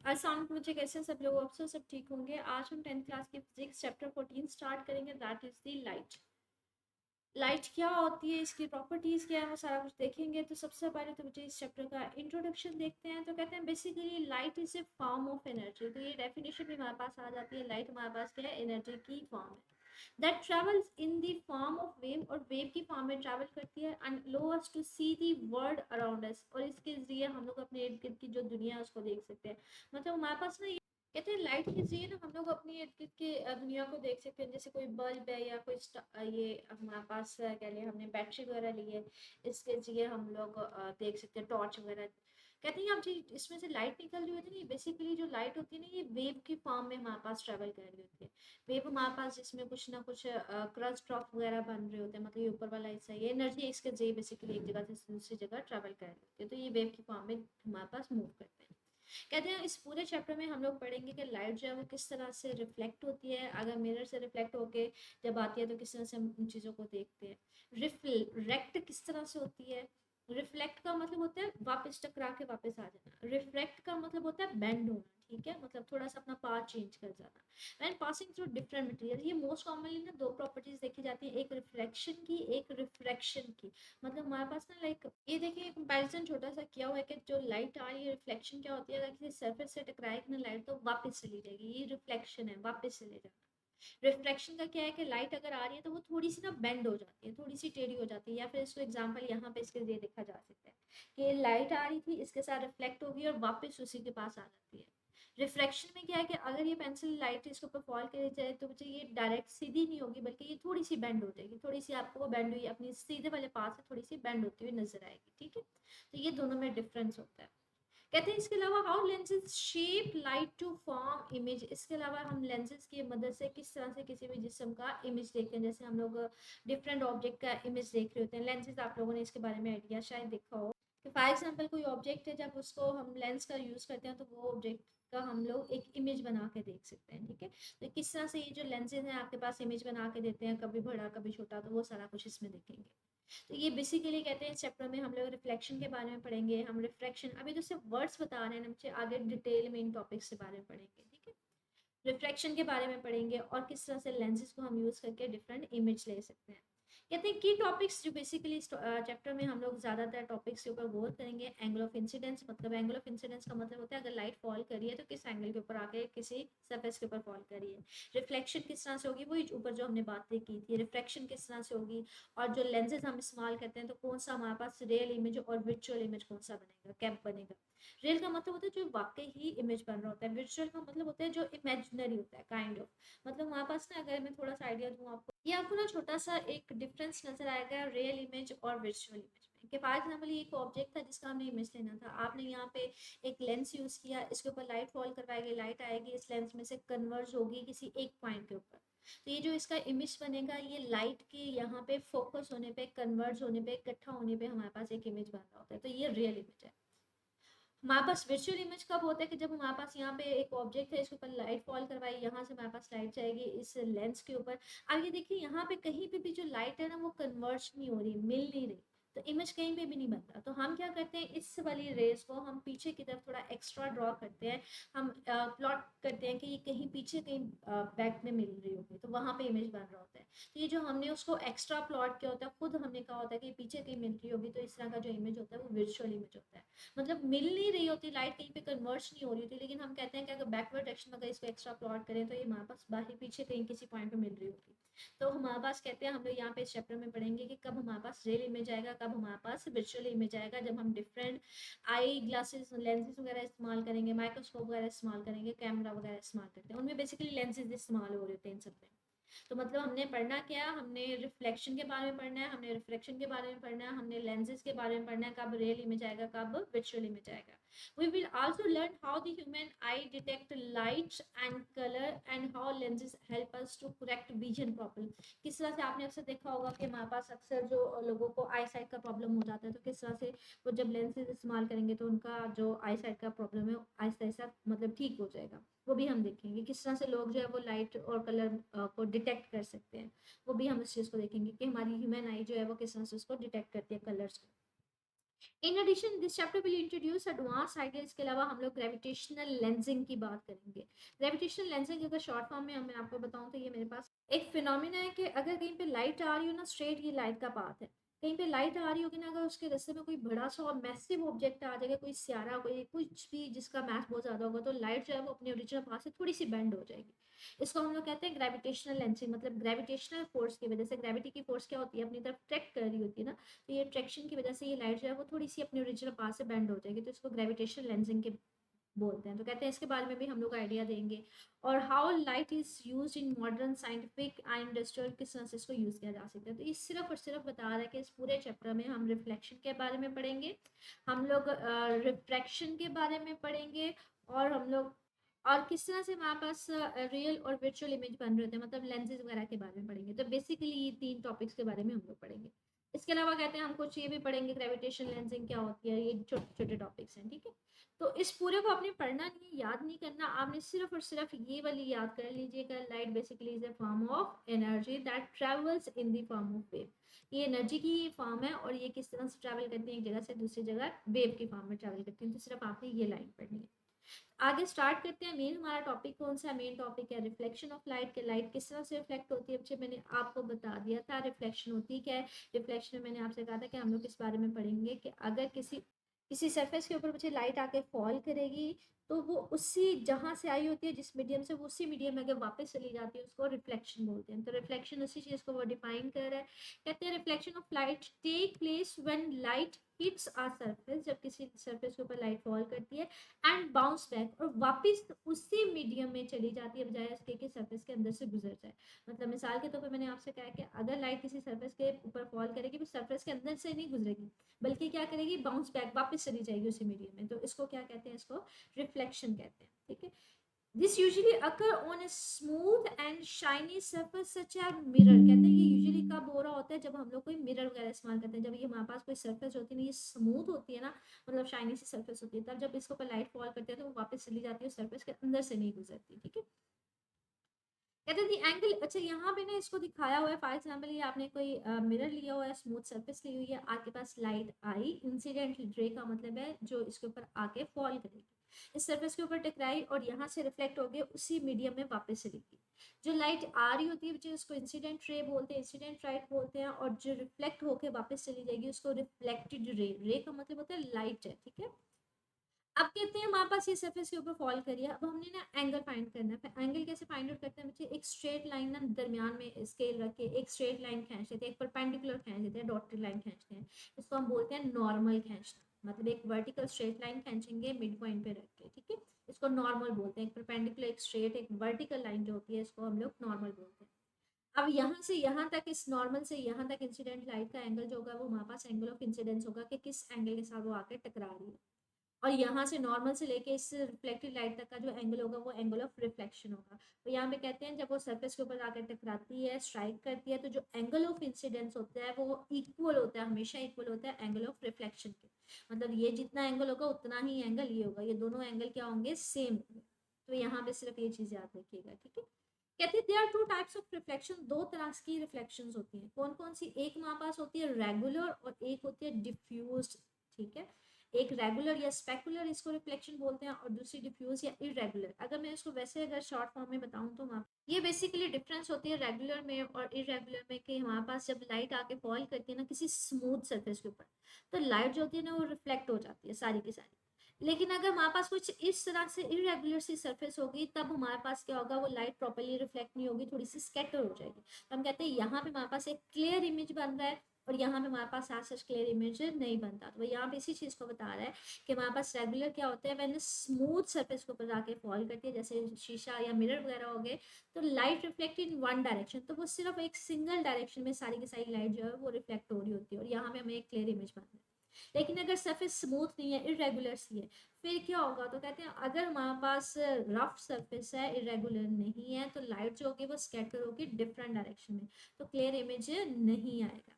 आसान मुझे कैसे सब लोग अफसर सब ठीक होंगे। आज हम 10th क्लास की फिजिक्स चैप्टर 14 स्टार्ट करेंगे, that is the light. Light क्या होती है, इसकी प्रॉपर्टीज क्या है, वो सारा कुछ देखेंगे। तो सबसे पहले तो मुझे इस चैप्टर का इंट्रोडक्शन देखते हैं। तो कहते हैं basically light is a form of energy. तो ये डेफिनेशन भी हमारे पास आ जाती है। लाइट हमारे पास क्या है, एनर्जी की फॉर्म है that travels in the form of wave, और वेव की फॉर्म में ट्रैवल करती है and allow us to see the world around us, और इसके जरिए हम लोग अपने इर्द गिर्द की जो दुनिया है उसको देख सकते हैं। मतलब हमारे पास ना, कहते हैं लाइट के जरिए ना हम लोग अपनी इर्द गिर्द के दुनिया को देख सकते हैं। जैसे कोई बल्ब है या कोई ये हमारे पास कह लिया हमने बैटरी वगैरह ली है, इसके जरिए हम लोग देख सकते हैं, टॉर्च वगैरह। कहते हैं अब जी इसमें से लाइट निकल रही होती है ना, बेसिकली जो लाइट होती है ना, ये वेव की फॉर्म में हमारे पास ट्रेवल कर रही होती है। वेव हमारे पास जिसमें कुछ ना कुछ क्रस्ट ड्रॉप वगैरह बन रहे होते हैं, मतलब ये ऊपर वाला हिस्सा, ये एनर्जी इसके जरिए बेसिकली एक जगह से दूसरी जगह ट्रेवल कर रही होती है। तो ये वेव की फॉर्म में हमारे पास मूव करते हैं। कहते हैं इस पूरे चैप्टर में हम लोग पढ़ेंगे कि लाइट जो है वो किस तरह से रिफ्लेक्ट होती है, अगर मिरर से रिफ्लेक्ट होके जब आती है तो किस तरह से हम उन चीज़ों को देखते हैं। रिफ्लेक्ट किस तरह से होती है। रिफ्लेक्ट का मतलब होता है वापस टकरा के वापस आ जाना। रिफ्रैक्ट का मतलब होता है बेंड होना, ठीक है, मतलब थोड़ा सा अपना पाथ चेंज कर जाना। When passing through different material, ये मोस्ट कॉमनली ना दो प्रॉपर्टीज देखी जाती है, एक रिफ्लेक्शन की, एक रिफ्रैक्शन की। मतलब हमारे पास ना लाइक ये देखिए कंपैरिजन छोटा सा किया हुआ है कि जो लाइट आ रही है, रिफ्लेक्शन क्या होती है, अगर किसी सरफेस से टकराएगी ना लाइट तो वापस चली जाएगी, ये रिफ्लेक्शन है, वापस चले जाना। रिफ्लेक्शन का क्या है कि लाइट अगर आ रही है तो वो थोड़ी सी ना बेंड हो जाती है, थोड़ी सी टेढ़ी हो जाती है। या फिर इसको एग्जांपल यहाँ पे इसके लिए देखा जा सकता है कि लाइट आ रही थी, इसके साथ रिफ्लेक्ट होगी और वापस उसी के पास आ जाती है। रिफ्रैक्शन में क्या है कि अगर ये पेंसिल लाइट इसके ऊपर फॉल करी जाए तो मुझे ये डायरेक्ट सीधी नहीं होगी, बल्कि ये थोड़ी सी बेंड हो जाएगी, थोड़ी सी आपको वो बेंड हुई अपनी सीधे वाले पास से थोड़ी सी बेंड होती हुई नजर आएगी, ठीक है। तो ये दोनों में डिफरेंस होता है। कहते हैं इसके अलावा how lenses shape light to form image. इसके अलावा हम लेंसेज की मदद से किस तरह से किसी भी जिस्म का इमेज देखते हैं। जैसे हम लोग डिफरेंट ऑब्जेक्ट का इमेज देख रहे होते हैं, लेंसेज आप लोगों ने इसके बारे में आइडिया शायद देखा हो कि फॉर एग्जाम्पल कोई ऑब्जेक्ट है, जब उसको हम लेंस का यूज़ करते हैं तो वो ऑब्जेक्ट का हम लोग एक इमेज बना के देख सकते हैं, ठीक है। तो किस तरह से ये जो लेंसेज हैं आपके पास इमेज बना के देते हैं, कभी बड़ा कभी छोटा, तो वो सारा कुछ इसमें देखेंगे। तो ये बेसिकली कहते हैं इस चैप्टर में हम लोग रिफ्लेक्शन के बारे में पढ़ेंगे, हम रिफ्लेक्शन अभी तो सिर्फ वर्ड्स बता रहे हैं, हम आगे डिटेल में इन टॉपिक्स के बारे में पढ़ेंगे, ठीक है। रिफ्लेक्शन के बारे में पढ़ेंगे और किस तरह से लेंसेज को हम यूज़ करके डिफरेंट इमेज ले सकते हैं। कहते हैं की टॉपिक्स जो बेसिकली चैप्टर में हम लोग ज़्यादातर टॉपिक्स के ऊपर गौर करेंगे। एंगल ऑफ इंसिडेंस, मतलब एंगल ऑफ इंसिडेंस का मतलब होता है अगर लाइट फॉल करी है तो किस एंगल के ऊपर आके किसी सरफेस के ऊपर फॉल करी है। रिफ्लेक्शन किस तरह से होगी, वही ऊपर जो हमने बातें की थी। रिफ्लेक्शन किस तरह से होगी, और जो लेंसेज हम इस्तेमाल करते हैं तो कौन सा हमारे पास रियल इमेज और वर्चुअल इमेज कौन सा बनेगा, कैप बनेगा। रियल का मतलब होता है जो वाकई ही इमेज बन रहा होता है, वर्चुअल का मतलब होता है जो इमेजिनरी होता है, काइंड ऑफ। मतलब हमारे पास ना, अगर मैं थोड़ा सा आइडिया दूँ आपको, ये आपको ना छोटा सा एक डिफरेंस नजर आएगा रियल इमेज और वर्चुअल इमेज में। कि फॉर एग्जाम्पल ये एक ऑब्जेक्ट था जिसका हमने इमेज लेना था, आपने यहाँ पे एक लेंस यूज किया, इसके ऊपर लाइट फॉल करवाएगी, लाइट आएगी, इस लेंस में से कन्वर्ज होगी किसी एक पॉइंट के ऊपर। तो ये जो इसका इमेज बनेगा, ये लाइट के यहाँ पे फोकस होने पे, कन्वर्ज होने पे, इकट्ठा होने पे हमारे पास एक इमेज बन रहा होता है। तो ये रियल इमेज है। हमारे पास वर्चुअल इमेज कब होता है कि जब हमारे पास यहाँ पे एक ऑब्जेक्ट है, इसके ऊपर लाइट फॉल करवाई, यहाँ से हमारे पास लाइट जाएगी इस लेंस के ऊपर। अब ये देखिए यहाँ पे कहीं पे भी जो लाइट है ना वो कन्वर्ज नहीं हो रही, मिल नहीं रही, तो इमेज कहीं पे भी नहीं बनता। तो हम क्या करते हैं, इस वाली रेस को हम पीछे की तरफ थोड़ा एक्स्ट्रा ड्रॉ करते हैं। हम प्लॉट करते हैं कि ये कहीं पीछे कहीं बैक में मिल रही होगी, तो वहां पे इमेज बन रहा होता है। तो ये जो हमने उसको एक्स्ट्रा प्लॉट किया होता है, खुद हमने कहा होता है कि पीछे कहीं मिल रही होगी, तो इस तरह का जो इमेज होता है वो वर्चुअल इमेज होता है। मतलब मिल नहीं रही होती लाइट, कहीं पे कन्वर्ज नहीं हो रही होती, लेकिन हम कहते हैं कि अगर बैकवर्ड डायरेक्शन में अगर इसको एक्स्ट्रा प्लॉट करें तो ये हमारे पास बाहर पीछे कहीं किसी पॉइंट पे मिल रही होगी। तो हमारे पास कहते हैं, हम लोग यहाँ पे इस चैप्टर में पढ़ेंगे कि कब हमारे पास रियल इमेज आएगा, कब हमारे पास वर्चुअल इमेज आएगा। जब हम डिफरेंट आई ग्लासेस लेंसेज वगैरह इस्तेमाल करेंगे, माइक्रोस्कोप वगैरह इस्तेमाल करेंगे, कैमरा वगैरह इस्तेमाल करते हैं, उनमें बेसिकली लेंसेज इस्तेमाल हो रहे होते हैं इन सब में। तो मतलब हमने पढ़ना क्या, हमने रिफ्लेक्शन के बारे में पढ़ना है, हमने रिफ्लेक्शन के बारे में पढ़ना है, हमने लेंसेज के बारे में पढ़ना है, कब रियल इमेज आएगा, कब वर्चुअल इमेज आएगा। We will also learn how the human eye detect light and colour and how lenses help us to correct vision problem. किस तरह से आपने अक्सर देखा होगा कि हमारे पास अक्सर जो लोगों को आई साइट का प्रॉब्लम हो जाता है, तो किस तरह से वो जब लेंसेज इस्तेमाल करेंगे तो उनका जो आई साइट का प्रॉब्लम है आहिस्ता आहिस्ता मतलब ठीक हो जाएगा। वो भी हम देखेंगे किस तरह से लोग जो है वो लाइट और कलर को डिटेक्ट कर सकते हैं। वो भी हम इस चीज़ को देखेंगे कि हमारी ह्यूमन आई जो है वो किस तरह से उसको डिटेक्ट करती है कलर्स को। In addition this chapter will introduce advance idea. इसके अलावा हम लोग ग्रेविटेशनल लेंसिंग की बात करेंगे। ग्रेविटेशनल लेंसिंग अगर शॉर्ट फॉर्म में मैं आपको बताऊं तो ये मेरे पास एक फिनोमिना है कि अगर कहीं पे लाइट आ रही हो ना, स्ट्रेट ये लाइट का पाथ है, कहीं पे लाइट आ रही होगी ना, अगर उसके रास्ते में कोई बड़ा सा और मैसिव ऑब्जेक्ट आ जाएगा, कोई सियारा, कोई कुछ भी जिसका मास बहुत ज्यादा होगा, तो लाइट जो है वो अपने ओरिजिनल पाथ से थोड़ी सी बेंड हो जाएगी। इसको हम लोग कहते हैं ग्रेविटेशनल लेंसिंग। मतलब ग्रेविटेशनल फोर्स की वजह से, ग्रेविटी की फोर्स क्या होती है, अपनी तरफ ट्रैक कर रही होती है ना, तो ये ट्रैक्शन की वजह से ये लाइट जो है वो थोड़ी सी अपने ओरिजिनल पाथ से बेंड हो जाएगी, तो इसको ग्रेविटेशनल लेंसिंग के बोलते हैं। तो कहते हैं इसके बारे में भी हम लोग आइडिया देंगे। और how light is use in modern scientific and industrial, किस तरह से इसको यूज किया जा सकता है। तो ये सिर्फ और सिर्फ बता रहा है कि इस पूरे चैप्टर में हम रिफ्लेक्शन के बारे में पढ़ेंगे, हम लोग रिफ्रैक्शन के बारे में पढ़ेंगे, और हम लोग और किस तरह से हमारे पास रियल और वर्चुअल इमेज बन रहे थे, मतलब लेंसेज वगैरह के बारे में पढ़ेंगे। तो बेसिकली ये 3 टॉपिक्स के बारे में हम लोग पढ़ेंगे। इसके अलावा कहते हैं हम कुछ ये भी पढ़ेंगे, ग्रेविटेशन लेंसिंग क्या होती है, ये छोटे छोटे टॉपिक्स हैं, ठीक है। तो इस पूरे को आपने पढ़ना नहीं है, याद नहीं करना, आपने सिर्फ और सिर्फ ये वाली याद कर लीजिएगा। Light basically is a form of energy that travels in the form of wave. ये एनर्जी की फॉर्म है, और ये किस तरह से ट्रैवल करती है एक जगह से दूसरी जगह, वेव की फॉर्म में ट्रैवल करती है। तो सिर्फ आपने ये लाइन पढ़नी है। आगे स्टार्ट करते हैं। मेन हमारा टॉपिक कौन सा है, मेन टॉपिक है रिफ्लेक्शन ऑफ लाइट। के लाइट किस तरह से रिफ्लेक्ट होती है, बच्चे मैंने आपको बता दिया था रिफ्लेक्शन होती क्या है। रिफ्लेक्शन में मैंने आपसे कहा था कि हम लोग इस बारे में पढ़ेंगे कि अगर किसी किसी सरफेस के ऊपर मुझे लाइट आके फॉल करेगी, तो वो उसी जहां से आई होती है, जिस मीडियम से, वो उसी मीडियम में अगर वापस चली जाती है, उसको रिफ्लेक्शन बोलते हैं। तो रिफ्लेक्शन उसी चीज को वो डिफाइन कर रहा है। कहते हैं reflection of light take place when light hits a surface, जब किसी सरफेस के ऊपर लाइट फॉल करती है, एंड बाउंस बैक, और वापस उसी मीडियम में चली जाती है, बजाय इसके कि सरफेस के अंदर से गुजर जाए। मतलब मिसाल के तौर पर मैंने आपसे कहा कि अगर लाइट किसी सरफेस के ऊपर फॉल करेगी, तो सरफेस के अंदर से नहीं गुजरेगी, बल्कि क्या करेगी, बाउंस बैक, वापस चली जाएगी उसी मीडियम में। तो इसको क्या कहते हैं, इसको रिफ्लेक्शन कहते हैं, ठीक है। This usually occur on a smooth and shiny surface such as mirror. कहते हैं ये यूजुअली कब हो रहा होता है, जब हम लोग कोई मिरर वगैरह इस्तेमाल करते हैं, जब ये हमारे पास कोई सरफेस होती है ना, ये स्मूथ होती है ना, मतलब शाइनी सी सरफेस होती है, तब जब इसको पर लाइट फॉल करते हैं तो वो वापस चली जाती है, सरफेस के अंदर से नहीं गुजरती, ठीक है। कहते हैं दी एंगल, अच्छा यहाँ पे ना इसको दिखाया हुआ है। फॉर एग्जाम्पल ये आपने कोई मिरर लिया हुआ है, स्मूथ सरफेस ली हुई है, आपके पास लाइट आई, इंसिडेंट रे का मतलब है जो इसके ऊपर आके फॉल करेगी, इस सरफेस के ऊपर टकराई और यहाँ से रिफ्लेक्ट हो गए उसी मीडियम में वापस चली गई। जो लाइट आ रही होती है उसको इंसिडेंट रे बोलते हैं, इंसिडेंट लाइट बोलते हैं, और जो रिफ्लेक्ट होकर वापस चली जाएगी उसको रिफ्लेक्टेड रे। रे का मतलब होता है लाइट है, ठीक है। अब कहते हैं हमारे पास ये सरफेस के ऊपर फॉल करिए, अब हमने ना एंगल फाइंड करना है। एंगल कैसे फाइंड आउट करते हैं बच्चे, एक स्ट्रेट लाइन ना दरमियान में स्केल रख के एक स्ट्रेट लाइन खींच लेते हैं, एक परपेंडिकुलर खींच लेते हैं, डॉटेड लाइन खींचते हैं। इसको हम बोलते हैं नॉर्मल खींचना। मतलब एक वर्टिकल स्ट्रेट लाइन खींचेंगे मिड पॉइंट पे रख के, ठीक है, इसको नॉर्मल बोलते हैं। एक परपेंडिकुलर, एक स्ट्रेट, एक वर्टिकल लाइन जो होती है, इसको हम लोग नॉर्मल बोलते हैं। अब यहाँ से यहाँ तक, इस नॉर्मल से यहाँ तक इंसिडेंट लाइट का एंगल जो होगा वो हमारे पास एंगल ऑफ इंसिडेंस होगा कि किस एंगल के साथ वो आकर टकरा रही है। और यहाँ से नॉर्मल से लेके इस रिफ्लेक्टेड लाइट तक का जो एंगल होगा वो एंगल ऑफ रिफ्लेक्शन होगा। तो यहाँ पे कहते हैं जब वो सरफेस के ऊपर आकर टकराती है, स्ट्राइक करती है, तो जो एंगल ऑफ इंसिडेंस होता है वो इक्वल होता है, हमेशा इक्वल होता है एंगल ऑफ रिफ्लेक्शन के। मतलब ये जितना एंगल होगा उतना ही एंगल ये होगा, ये दोनों एंगल क्या होंगे, सेम होंगे। तो यहाँ पे सिर्फ ये चीज याद रखिएगा, ठीक है। कहते हैं there are two types of reflection, दो तरह की रिफ्लेक्शंस होती हैं। कौन कौन सी, एक हमारे पास होती है रेगुलर और एक होती है डिफ्यूज्ड, ठीक है। एक रेगुलर या स्पेकुलर इसको रिफ्लेक्शन बोलते हैं, और दूसरी डिफ्यूज या इरेगुलर। अगर मैं इसको वैसे अगर शॉर्ट फॉर्म में बताऊं तो वहाँ ये बेसिकली डिफरेंस होती है रेगुलर में और इरेगुलर में, कि हमारे पास जब लाइट आके फॉल करती है ना किसी स्मूथ सरफेस के ऊपर, तो लाइट जो होती है ना वो रिफ्लेक्ट हो जाती है सारी की सारी। लेकिन अगर हमारे पास कुछ इस तरह से इरेगुलर सी सरफेस होगी, तब हमारे पास क्या होगा, वो लाइट प्रॉपर्ली रिफ्लेक्ट नहीं होगी, थोड़ी सी स्कैटर हो जाएगी। तो हम कहते हैं यहाँ पे हमारे पास एक क्लियर इमेज बन रहा है, और यहाँ पे हमारे पास सच क्लियर इमेज नहीं बनता। तो यहाँ पे इसी चीज को बता रहा है कि हमारे पास रेगुलर क्या होता है, मैंने स्मूथ सरफेस के ऊपर जाके फॉल करती है, जैसे शीशा या मिरर वगैरह हो गए, तो light reflect in one direction, तो वो सिर्फ एक सिंगल डायरेक्शन में सारी की सारी लाइट जो है वो रिफ्लेक्ट हो रही होती है, और यहाँ पे हमें एक क्लियर इमेज बन रहा है। लेकिन अगर सरफेस स्मूथ नहीं है, इरेगुलर सी है, फिर क्या होगा, तो कहते हैं अगर हमारे पास रफ सरफेस है, इरेगुलर नहीं है, तो लाइट जो होगी वो स्कैटर होगी डिफरेंट डायरेक्शन में, तो क्लियर इमेज नहीं आएगा।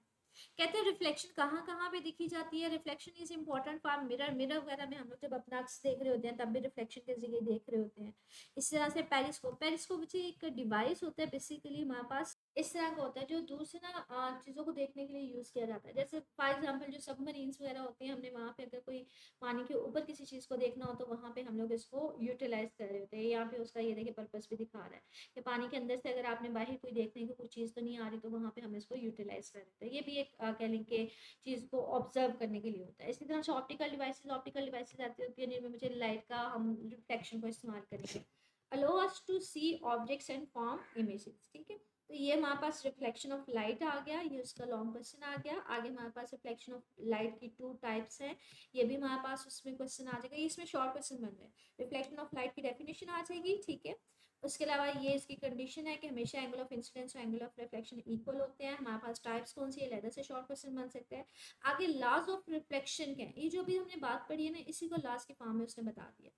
कहते हैं रिफ्लेक्शन कहाँ कहाँ पे दिखी जाती है। Reflection is important for mirror, mirror वगैरह में हम लोग जब अपना अक्स देख रहे होते हैं तब भी रिफ्लेक्शन की जगह देख रहे होते हैं। इस तरह से पेरिस्कोप, पेरिस्कोप जी एक डिवाइस होता है बेसिकली हमारे पास, इस तरह का होता है जो दूर से ना चीज़ों को देखने के लिए यूज़ किया जाता है। जैसे फॉर एग्जांपल जो सबमरीन्स वगैरह होते हैं, हमने वहाँ पे अगर कोई पानी के ऊपर किसी चीज़ को देखना हो तो वहाँ पे हम लोग इसको यूटिलाइज कर रहे होते हैं। यहाँ पे उसका ये देखिए पर्पस भी दिखा रहा है कि पानी के अंदर से अगर आपने बाहर कोई देखने की कोई चीज़ तो नहीं आ रही, तो वहाँ पे हम इसको यूटिलाइज कर रहे हैं। ये भी एक कह लें कि चीज़ को ऑब्जर्व करने के लिए होता है। इसी तरह से ऑप्टिकल डिवाइसेज आती होती है जिनमें मुझे लाइट का हम रिफ्लेक्शन को इस्तेमाल करेंगे। Allow us to see objects and form images, ठीक है। तो ये हमारे पास रिफ्लेक्शन ऑफ लाइट आ गया, ये उसका लॉन्ग क्वेश्चन आ गया। आगे हमारे पास रिफ्लेक्शन ऑफ लाइट की 2 टाइप्स हैं, ये भी हमारे पास उसमें क्वेश्चन आ जाएगा। ये इसमें शॉर्ट क्वेश्चन बन रहे हैं। रिफ्लेक्शन ऑफ लाइट की डेफिनेशन आ जाएगी, ठीक है। उसके अलावा ये इसकी कंडीशन है कि हमेशा एंगल ऑफ इंसिडेंस और एंगल ऑफ रिफ्लेक्शन इक्वल होते हैं। हमारे पास टाइप्स कौन सी है, लेदर से शॉर्ट क्वेश्चन बन सकते हैं। आगे लॉज ऑफ रिफ्लेक्शन के, ये जो भी हमने बात पढ़ी है ना, इसी को लॉज के फॉर्म में उसने बता दिया,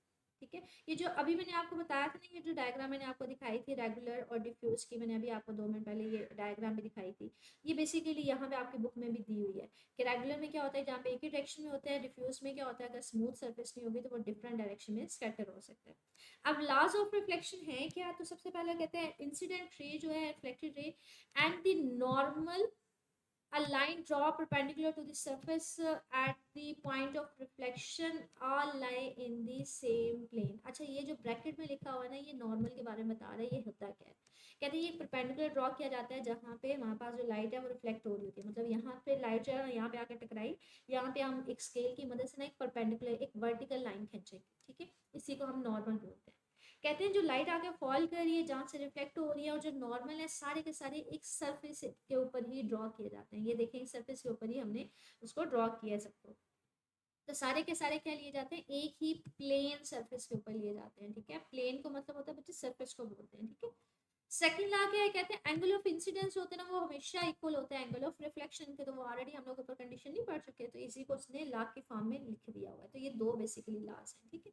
ठीक है। ये जो अभी मैंने आपको बताया था ना, ये जो डायग्राम मैंने आपको दिखाई थी रेगुलर और डिफ्यूज की, मैंने अभी आपको 2 मिनट पहले ये डायग्राम भी दिखाई थी। ये बेसिकली यहाँ पे आपकी बुक में भी दी हुई है कि रेगुलर में क्या होता है जहाँ पे एक ही डायरेक्शन में होता है, डिफ्यूज में क्या होता है अगर स्मूथ सरफेस नहीं होगी तो वो डिफरेंट डायरेक्शन में स्कैटर हो सकता है। अब लॉज ऑफ रिफ्लेक्शन है क्या, तो सबसे पहले कहते हैं इंसिडेंट रे जो है, reflected ray and the normal a line draw perpendicular to the surface at the point of reflection all lie in the same plane। अच्छा, ये जो ब्रैकेट में लिखा हुआ है ना, ये नॉर्मल के बारे में बता रहा है, ये होता क्या है। कहते हैं ये परपेंडिकुलर ड्रॉ किया जाता है जहाँ पे हमारे पास जो लाइट है वो रिफ्लेक्ट हो रही होती है। मतलब यहाँ पे लाइट जो है यहाँ पे आकर टकराई, यहाँ पे हम एक स्केल की मदद से ना एक परपेंडिकुलर एक वर्टिकल लाइन खींचेंगे, ठीक है। इसी को हम नॉर्मल बोलते हैं। कहते हैं जो लाइट आगे फॉल कर रही है जहाँ से रिफ्लेक्ट हो रही है और जो नॉर्मल है, सारे के सारे एक सरफेस के ऊपर ही ड्रॉ किए जाते हैं। ये देखें, इस सरफेस के ऊपर ही हमने उसको ड्रॉ किया है सबको। तो सारे के सारे क्या लिए जाते हैं, एक ही प्लेन सरफेस के ऊपर लिए जाते हैं, ठीक है। प्लेन को मतलब होता है बच्चे सरफेस को बोलते हैं, ठीक है। सेकंड ला क्या है, कहते हैं एंगल ऑफ इंसिडेंस होते हैं ना, वो हमेशा इक्वल होता है एंगल ऑफ रिफ्लेक्शन के। तो वो ऑलरेडी हम लोग ऊपर कंडीशन नहीं पढ़ चुके, तो इसी को उसने ला के फॉर्म में लिख दिया हुआ है। तो ये 2 बेसिकली लाज हैं, ठीक है।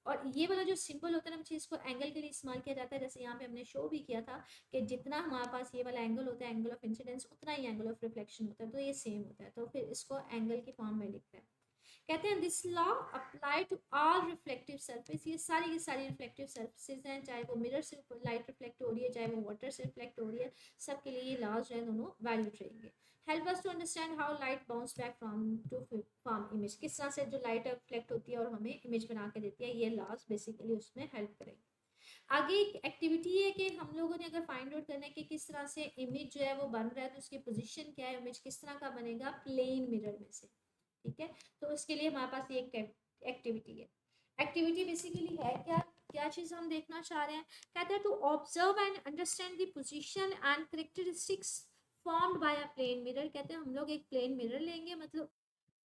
और ये वाला जो सिंबल होता है ना, इसको एंगल के लिए इस्तेमाल किया जाता है। जैसे यहाँ पे हमने शो भी किया था कि जितना हमारे पास ये वाला एंगल होता है एंगल ऑफ इंसिडेंस, उतना ही एंगल ऑफ रिफ्लेक्शन होता है, तो ये सेम होता है। तो फिर इसको एंगल के फॉर्म में लिखते हैं। कहते हैं this law apply to all reflective surface, ये सारी की सारी रिफ्लेक्टिव सरफेसेज हैं, चाहे वो मिरर से लाइट रिफ्लेक्ट हो रही है, चाहे वो वाटर से रिफ्लेक्ट हो रही है, सबके लिए ये लॉज जो है दोनों वैल्यू रहेंगे। Help us to understand how light bounce back from to form image, किस तरह से जो लाइट रिफ्लेक्ट होती है और हमें इमेज बना के देती है, ये लॉज बेसिकली उसमें हेल्प करेंगे। आगे एक एक्टिविटी है कि हम लोगों ने अगर फाइंड आउट करना है कि किस तरह से इमेज जो है वो बन रहा है, तो उसकी पोजीशन क्या है, इमेज किस तरह का बनेगा प्लेन मिरर में से, ठीक है। तो उसके लिए हमारे पास ये एक एक्टिविटी है। एक्टिविटी बेसिकली है क्या, क्या चीज़ हम देखना चाह रहे हैं। कहते हैं to observe and understand the position and characteristics formed by a plane mirror. कहते हैं हम लोग एक प्लेन मिरर लेंगे, मतलब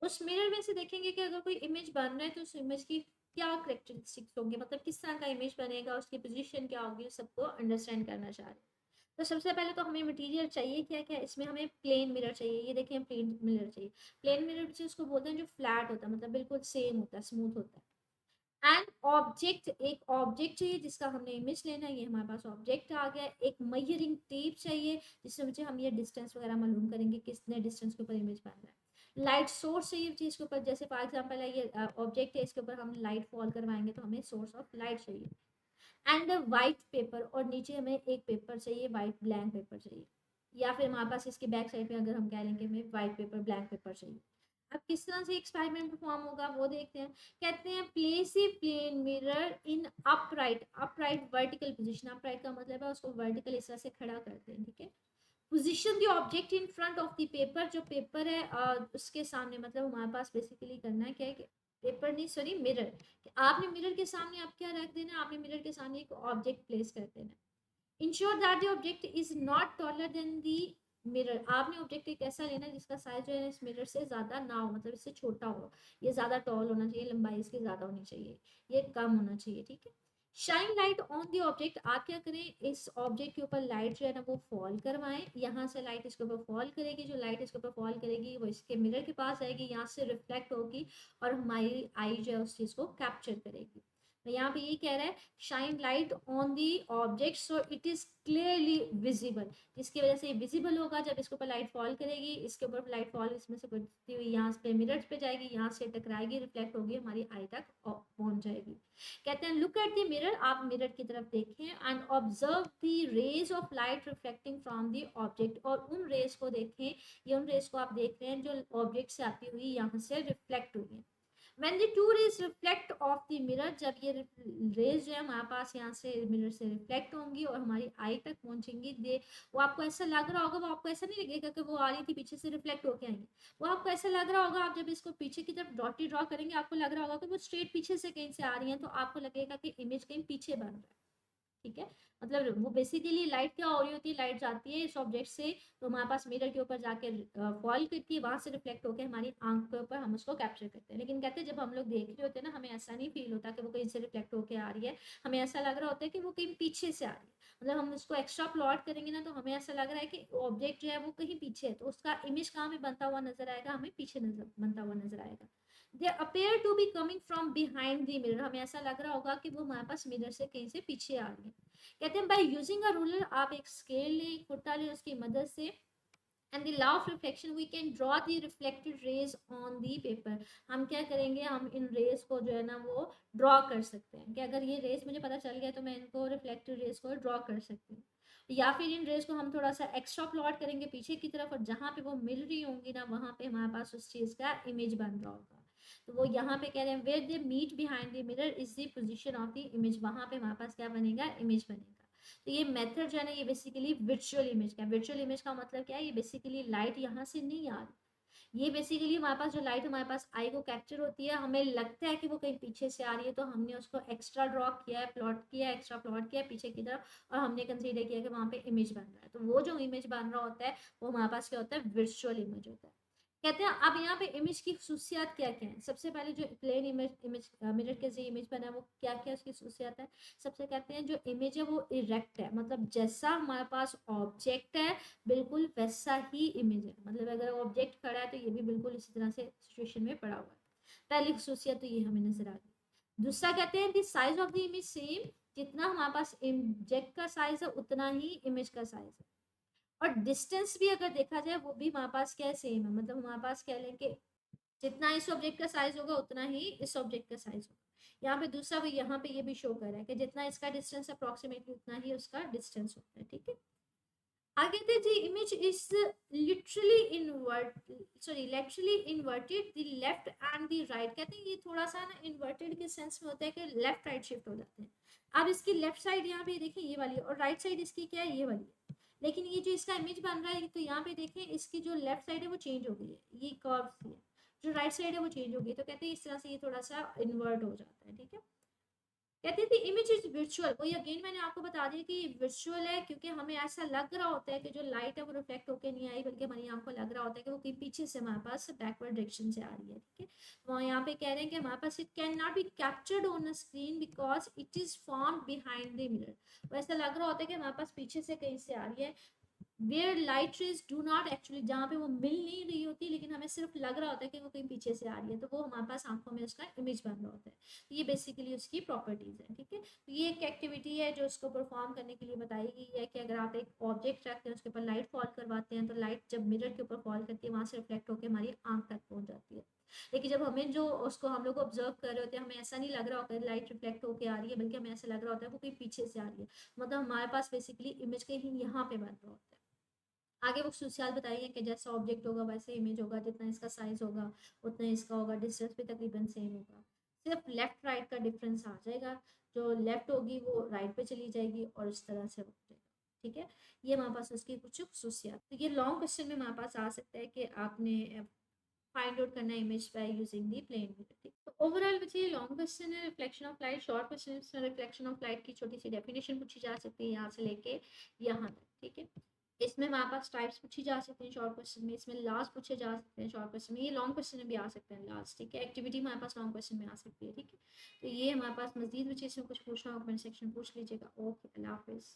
उस मिरर में से देखेंगे कि अगर कोई इमेज बन रहा है तो उस इमेज की क्या करेक्टरिस्टिक्स होंगे, मतलब किस तरह का इमेज बनेगा, उसकी पोजीशन क्या होगी, सबको अंडरस्टैंड करना चाह रहे हैं। तो सबसे पहले तो हमें मटेरियल चाहिए क्या क्या, इसमें हमें प्लेन मिरर चाहिए। ये देखें प्लेन मिरर चाहिए। प्लेन मिरर जो उसको बोलते हैं जो फ्लैट होता है, मतलब बिल्कुल सेम होता है, स्मूथ होता है। एंड ऑब्जेक्ट, एक ऑब्जेक्ट चाहिए जिसका हमने इमेज लेना है, ये हमारे पास ऑब्जेक्ट आ गया। एक मेजरिंग टेप चाहिए जिससे मुझे हम ये डिस्टेंस वगैरह मालूम करेंगे कितने डिस्टेंस के ऊपर इमेज बन रहा है। लाइट सोर्स चाहिए चीज़ के ऊपर, जैसे फॉर एग्जांपल है ये ऑब्जेक्ट है, इसके ऊपर हम लाइट फॉल करवाएंगे तो हमें सोर्स ऑफ लाइट चाहिए। एंड वाइट पेपर, और नीचे हमें एक पेपर चाहिए, वाइट ब्लैंक पेपर चाहिए, या फिर हमारे पास इसके बैक साइड पे अगर हम कह लेंगे हमें वाइट पेपर ब्लैंक पेपर चाहिए। अब किस तरह से एक्सपेरिमेंट परफॉर्म होगा वो देखते हैं। कहते हैं place a plane mirror in upright, upright vertical position. Upright का मतलब है उसको वर्टिकल इस तरह से खड़ा करते हैं, ठीक है। Position the object in front of the paper, जो पेपर है उसके सामने, मतलब हमारे पास बेसिकली करना है क्या है कि पेपर नहीं सॉरी मिरर, आपने मिरर के सामने आप क्या रख देना, आपने मिरर के सामने एक ऑब्जेक्ट प्लेस कर देना। Ensure that the object is not taller than the mirror, आपने ऑब्जेक्ट एक ऐसा लेना जिसका साइज जो है इस मिरर से ज्यादा ना हो, मतलब इससे छोटा हो। ये ज्यादा टॉल होना चाहिए, लंबाई इसकी ज्यादा होनी चाहिए, ये कम होना चाहिए, ठीक है। Shine light on the object, आप क्या करें इस ऑब्जेक्ट के ऊपर लाइट जो है ना वो फॉल करवाएं। यहाँ से लाइट इसके ऊपर फॉल करेगी, जो लाइट इसके ऊपर फॉल करेगी वो इसके मिरर के पास आएगी, यहाँ से रिफ्लेक्ट होगी और हमारी आई जो है उस चीज़ को कैप्चर करेगी। तो यहाँ पे ये कह रहा है shine light on the object so it is clearly visible, जिसकी वजह से ये विजिबल होगा जब इसके ऊपर लाइट फॉल करेगी, इसके ऊपर लाइट फॉल इसमें से बढ़ती हुई यहाँ पे मिरर्स पे जाएगी, यहाँ से टकराएगी, रिफ्लेक्ट होगी, हमारी आई तक पहुंच जाएगी। कहते हैं लुक एट द मिरर, आप मिरर की तरफ देखें and observe the rays of light reflecting from the object, और उन रेज को देखें, ये उन रेज को आप देख रहे हैं जो ऑब्जेक्ट से आती हुई यहाँ से रिफ्लेक्ट हुई है। when the two rays reflect off the mirror, जब ये रेज जो है हमारे पास यहाँ से मिरर से रिफ्लेक्ट होंगी और हमारी आई तक पहुंचेंगी, दे वो आपको ऐसा लग रहा होगा, वो आपको ऐसा नहीं लगेगा कि वो आ रही थी पीछे से रिफ्लेक्ट होके आएंगी, वो आपको ऐसा लग रहा होगा, आप जब इसको पीछे की तरफ डॉटी ड्रॉ करेंगे आपको लग रहा होगा कि वो स्ट्रेट पीछे से कहीं से आ रही है, तो आपको लगेगा कि इमेज कहीं पीछे बन रहा है। ठीक है, मतलब वो बेसिकली लाइट क्या हो रही होती है, लाइट जाती है इस ऑब्जेक्ट से तो हमारे पास मिरर के ऊपर जाके फॉल करती है, वहां से रिफ्लेक्ट होकर हमारी आंख के ऊपर हम उसको कैप्चर करते हैं। लेकिन कहते हैं जब हम लोग देख रहे होते हैं ना, हमें ऐसा नहीं फील होता कि वो कहीं से रिफ्लेक्ट होकर आ रही है, हमें ऐसा लग रहा होता है कि वो कहीं पीछे से आ रही है। मतलब हम उसको एक्स्ट्रा प्लॉट करेंगे ना, तो हमें ऐसा लग रहा है कि ऑब्जेक्ट जो है वो कहीं पीछे है, तो उसका इमेज कहाँ में बनता हुआ नजर आएगा, हमें पीछे नजर बनता हुआ नजर आएगा। They appear to be coming from behind the mirror, हमें ऐसा लग रहा होगा कि वो हमारे पास मिरर से कहीं से पीछे आ रही है। कहते हैं बाय यूजिंग अ रूलर, आप एक स्केल लें, एक फुट्टा लें, उसकी मदद से and the law of reflection we can draw the reflected rays on the paper, हम क्या करेंगे, हम इन रेज को जो है ना वो ड्रॉ कर सकते हैं कि अगर ये रेज मुझे पता चल गया तो मैं इनको रिफ्लेक्टेड रेज को ड्रॉ कर सकती हूँ। या फिर इन रेज को हम थोड़ा सा एक्स्ट्रा प्लॉट करेंगे पीछे की तरफ, और जहाँ पे वो मिल रही होंगी ना वहां पे हमारे पास उस चीज का इमेज बन रहा होगा। तो वो यहाँ पे कह रहे हैं where they meet behind the mirror is the position of the image, वहां पे हमारे पास क्या बनेगा, इमेज बनेगा। तो ये मेथड जो है ना ये बेसिकली वर्चुअल इमेज का, वर्चुअल इमेज का मतलब क्या है, ये बेसिकली लाइट यहाँ से नहीं आ रही, ये बेसिकली हमारे पास जो लाइट हमारे पास आई को कैप्चर होती है, हमें लगता है कि वो कहीं पीछे से आ रही है, तो हमने उसको एक्स्ट्रा ड्रॉ किया है, प्लॉट किया है, एक्स्ट्रा प्लॉट किया है पीछे की तरफ, और हमने कंसीडर किया कि वहां पे इमेज बन रहा है। तो वो जो इमेज बन रहा होता है वो हमारे पास क्या होता है, वर्चुअल इमेज होता है। कहते हैं अब यहाँ पे इमेज की खसूसियात क्या क्या है, सबसे पहले जो प्लेन इमेज इमेज मिरर के जो इमेज बना है वो क्या क्या उसकी खसूसियात है। सबसे कहते हैं जो इमेज है वो इरेक्ट है, मतलब जैसा हमारे पास ऑब्जेक्ट है बिल्कुल वैसा ही इमेज है, मतलब अगर ऑब्जेक्ट खड़ा है तो ये भी बिल्कुल इसी तरह से सिचुएशन में पड़ा हुआ है। पहली खसूसियत तो ये हमें नजर आ गई। दूसरा कहते हैं the size of the image same, जितना हमारे पास ऑब्जेक्ट का साइज है उतना ही इमेज का साइज है। और डिस्टेंस भी अगर देखा जाए वो भी हमारे पास क्या है, सेम है, मतलब हमारे पास कह लें कि जितना इस ऑब्जेक्ट का साइज होगा उतना ही इस ऑब्जेक्ट का साइज होगा। यहाँ पे दूसरा भी यहाँ पे ये भी शो कर रहा है कि जितना इसका डिस्टेंस अप्रोक्सीमेटली उतना ही उसका डिस्टेंस होता है। ठीक है, आगे थे जी image is literally invert sorry laterally inverted the left and the right, कहते हैं ये थोड़ा सा ना इन्वर्टेड के सेंस में होता है कि लेफ्ट राइट शिफ्ट हो जाते हैं। अब इसकी लेफ्ट साइड यहाँ पे देखें ये वाली, और राइट साइड इसकी क्या है, ये वाली है। लेकिन ये जो इसका इमेज बन रहा है तो यहाँ पे देखें इसकी जो लेफ्ट साइड है वो चेंज हो गई है, ये कर्व सी है, जो राइट साइड है वो चेंज हो गई, तो कहते हैं इस तरह से ये थोड़ा सा इन्वर्ट हो जाता है। ठीक है, कहते थे इमेज इज वर्चुअल, वही अगेन मैंने आपको बता दिया कि वर्चुअल है, क्योंकि हमें ऐसा लग रहा होता है कि जो लाइट है वो रिफ्लेक्ट होकर नहीं आई, बल्कि हमारी आंख को लग रहा होता है कि वो कहीं पीछे से हमारे पास बैकवर्ड डायरेक्शन से आ रही है। ठीक है, तो यहाँ पे कह रहे हैं कि हमारे पास it can not be captured on a screen because it is form behind the mirror, वैसा लग रहा होता है कि हमारे पास पीछे से कहीं से आ रही है। Where light rays do not actually, जहाँ पे वो मिल नहीं रही होती लेकिन हमें सिर्फ लग रहा होता है कि वो कहीं पीछे से आ रही है, तो वो हमारे पास आंखों में उसका इमेज बन रहा होता है। तो ये बेसिकली उसकी प्रॉपर्टीज है। ठीक है, तो ये एक एक्टिविटी है जो उसको परफॉर्म करने के लिए बताई गई है कि अगर आप एक ऑब्जेक्ट रखते हैं उसके ऊपर लाइट फॉल करवाते हैं, तो लाइट जब मिरर के ऊपर फॉल करती है वहां से रिफ्लेक्ट होकर हमारी आंख तक पहुंच जाती है। लेकिन जब हमें जो उसको हम लोग ऑब्जर्व कर रहे होते हैं हमें ऐसा नहीं लग रहा होता है लाइट रिफ्लेक्ट होकर आ रही है, बल्कि हमें ऐसा लग रहा होता है वो कहीं पीछे से आ रही है, मतलब हमारे पास बेसिकली इमेज कहीं यहाँ पे बन रहा होता है। आगे वो खसूसियात बताइए कि जैसा ऑब्जेक्ट होगा वैसे इमेज होगा, जितना इसका साइज होगा उतना इसका होगा, डिस्टेंस भी तकरीबन सेम होगा, सिर्फ लेफ्ट राइट का डिफरेंस आ जाएगा, जो लेफ्ट होगी वो राइट पे चली जाएगी और इस तरह से हो जाएगा। ठीक है, ये हमारे पास उसकी कुछ खसूसियात, तो ये लॉन्ग क्वेश्चन में हमारे पास आ सकता है कि आपने फाइंड आउट करना image by using the plane mirror. ठीक, तो ओवरऑल बच्चे ये लॉन्ग क्वेश्चन है reflection of light, short question में रिफ्लेक्शन ऑफ लाइट की छोटी सी डेफिनेशन पूछी जा सकती है यहाँ से लेके यहाँ तक। ठीक है, इसमें हमारे पास टाइप्स पूछी जा सकते हैं शॉर्ट क्वेश्चन में, इसमें लास्ट पूछे जा सकते हैं शॉर्ट क्वेश्चन में, ये लॉन्ग क्वेश्चन में भी आ सकते हैं लास्ट। ठीक है, एक्टिविटी हमारे पास लॉन्ग क्वेश्चन में आ सकती है। ठीक है, तो ये हमारे पास मजीद बच्चे इसमें कुछ पूछना हो कमेंट सेक्शन पूछ लीजिएगा। ओके, अल्लाह हाफिज़।